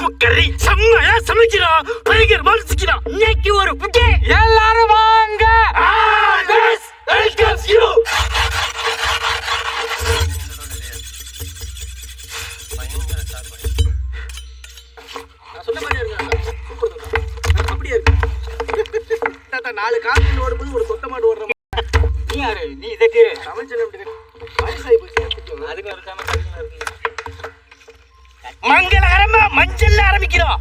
உப்பு கறி செம்மையா சமைக்கிறான். பயங்கரமா ரசிக்கிறான். இன்னைக்கு ஒரு புட்டி. எல்லாரும் வாங்க. Welcome you. நான் சொன்ன மாதிரியே இருக்கு. சூப்பர். அப்படியே இருக்கு. நாலு காசு ஓடும்போது ஒரு சொத்த மாடு ஓடுற. நீ யாரு? நீ இதற்கு சமைச்சல வயசாகி போச்சு. அதுக்கு ஒரு சமைச்சல இருக்கு. மங்களகரமா மஞ்சள்ல ஆரம்பிக்கிறோம்.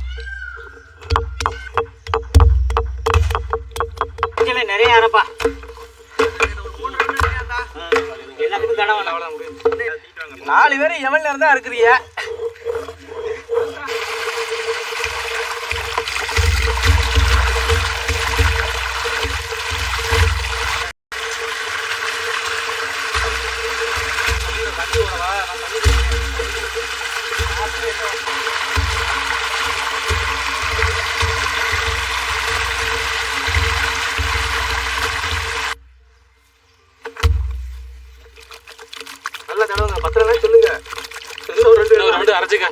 மஞ்சள் நிறைய அரப்பா. எல்லாத்துக்கும் தடவை அவ்வளவு முடியும். 4 பேர் எவ்வளவு நேரம் தான் இருக்கிறீங்க? நல்ல தடவை பத்திரம் சொல்லுங்க. ரெண்டு அரைச்சுக்க.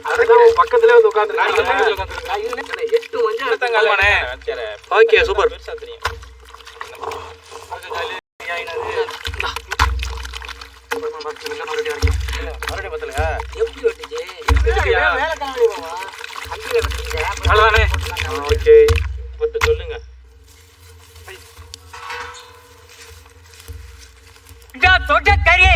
பக்கத்துல வந்து உட்காந்து 8 மஞ்சள் எடுத்தாங்க. Okay super. சொல்லுங்க. தொட்டக்கறி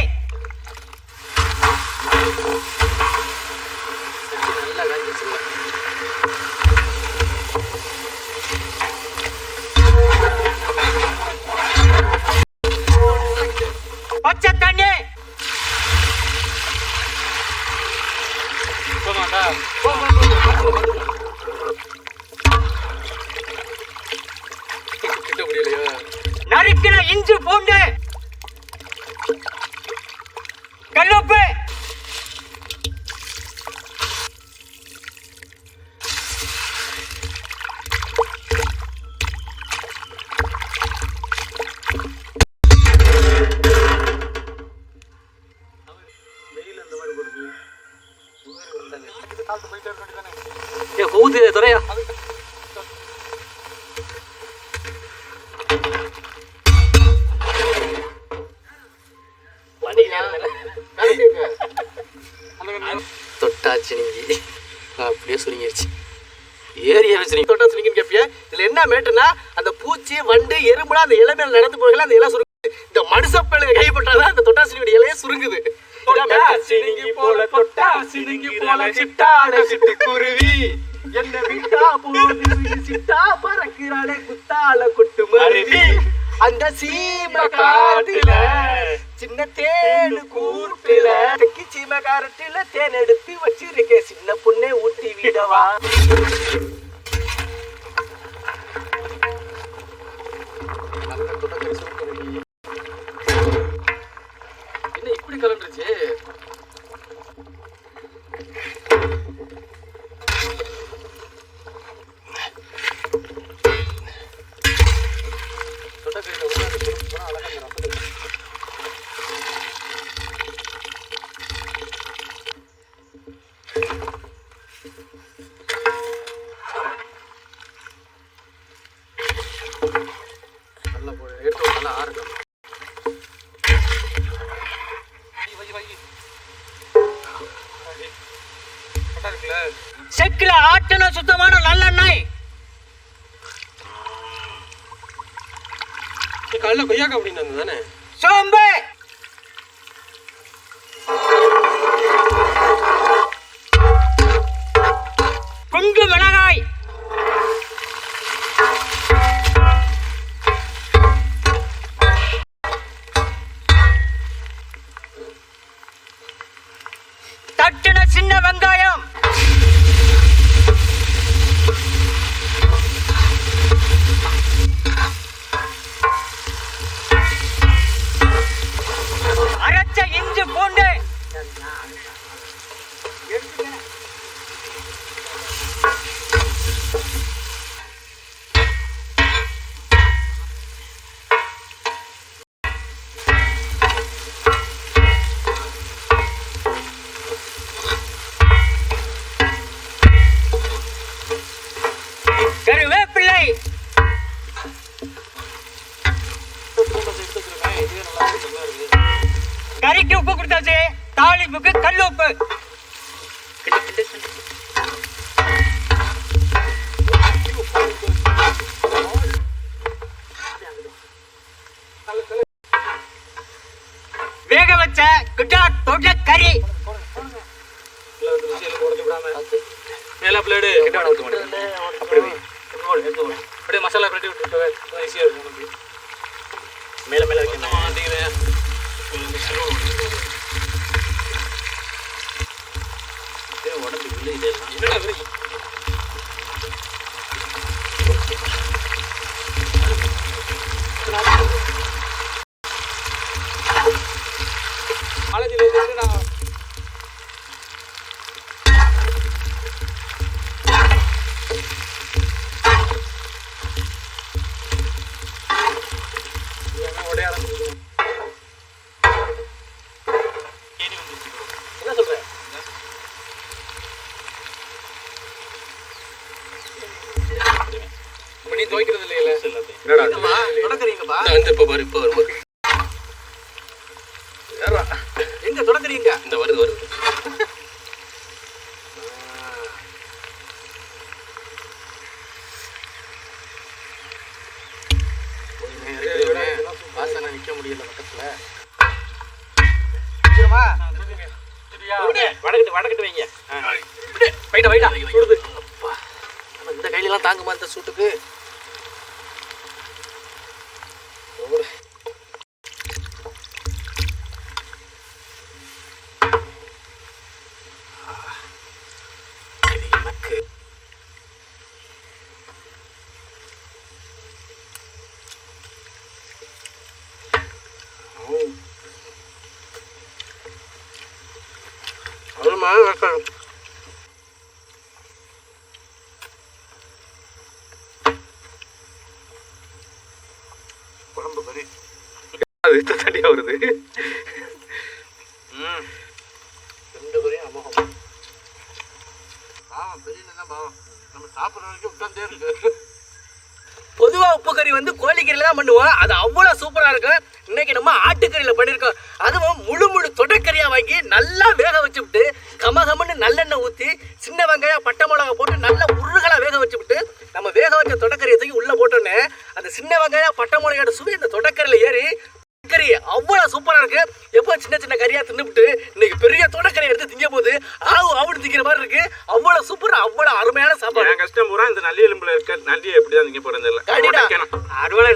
பச்சை தண்ணி நறுக்கிற இஞ்சி பூண்டு கல்லுப்பு ஊது துறையா. தொட்டாச்சு நீங்க அப்படியே சுருங்கிருச்சு. ஏரியா வச்சு நீங்க தொட்டா சுருங்கின்னு கேப்பிய. இதுல என்ன மேட்டுனா அந்த பூச்சி வண்டு எறும்புலாம் அந்த இலை மேல நடந்து போகல அந்த இலை சுருங்குது. இந்த மனுஷப்பேளுங்க கைப்பட்டாதான் அந்த தொட்டாசினியோட இலையே சுருங்குது. போல தொட்டா சினுங்கி போல சிட்டாட சிட்டுக்குருவி என்ன விட்டா போகுது சிட்டா பறக்கிறாளே குத்தால குட்டு மருவி அந்த சீம காட்டுல சின்ன தேனு கூட்டுல தெக்கி சீம காரட்டில தேன் எடுத்து வச்சிருக்கேன் சின்ன பொண்ணே ஊட்டி விடவா. என்ன இப்படி கலந்துருச்சு? செக்கில ஆட்டின சுத்தமான நல்லெண்ணெய். காலைல கொய்யாக்கா அப்படின்னு தானே. சோம்பு குங்கு மிளகாய் தட்டின சின்ன வெங்காயம் கறிக்கு உப்பு கொடுத்தாச்சு, தாளிப்புக்கு கல் உப்பு. வேக வச்ச குஜராத் தொட கறி. மேல பிளேடு அப்படியே மசாலா கட்டி விட்டு ஈஸியா இருக்கும் நமக்கு. மேல மேல வைக்கணும். உடம்பு இல்லை என்னடா காலேஜில் வந்து நான் உடைய ஆரம்பிச்சு என்ன சொல்ற? நீ துவைக்கிறது இல்லையில என்னம்மா, தொடக்கறீங்கப்பா? இப்ப பாரு இப்ப வரும்போது எங்க தொடக்கறீங்க? இந்த வருது வாசனை நிக்க முடியல பக்கத்துல. வடக்கிட்டு வைங்க. வைட்டா சுடுது. இந்த கையிலாம் தாங்குமா இந்த சூட்டுக்கு? குழம்பு கறி அது தனியா வருது. ரெண்டு கறியும் அமோகம். பாவம் பெரிய பாவம், நம்ம சாப்பிட்ற வரைக்கும் உட்காந்தே இருக்கு. பொதுவா உப்பு கறி வந்து கோழிக்கறியில தான் பண்ணுவோம். அது அவ்வளவு சூப்பரா இருக்கும். இன்னைக்கு நம்ம ஆட்டுக்கறியில பண்ணிருக்கோம். அதுவும் முழு தொடக்கறியா வாங்கி நல்லா வேக வச்சுவிட்டு கமகமன்னு நல்லெண்ணெய் ஊற்றி சின்ன வெங்காயம் பட்டை மிளகா போட்டு நல்லா உருகலா வேக வச்சுவிட்டு நம்ம வேக வச்ச தொடக்கறியை தூக்கி உள்ள போட்டோன்னே அந்த சின்ன வெங்காயம் பட்டை மிளகாயோட சுவை இந்த தொடக்கறியில ஏறி கறி அவ்வளவு சூப்பரா இருக்கு. எப்போ சின்ன சின்ன கறியா தின்னுபிட்டு இன்னைக்கு பெரிய தொடக்கறி எடுத்து திங்க போது ஆவு திங்கிற மாதிரி இருக்கு. அவ்வளவு சூப்பரா, அவ்வளவு அருமையான சாப்பாடு. கஷ்டம் பூரா இந்த நல்லி எலும்புல இருக்க நல்லி எப்படிதான் திங்க போறது இல்ல. அறுவலை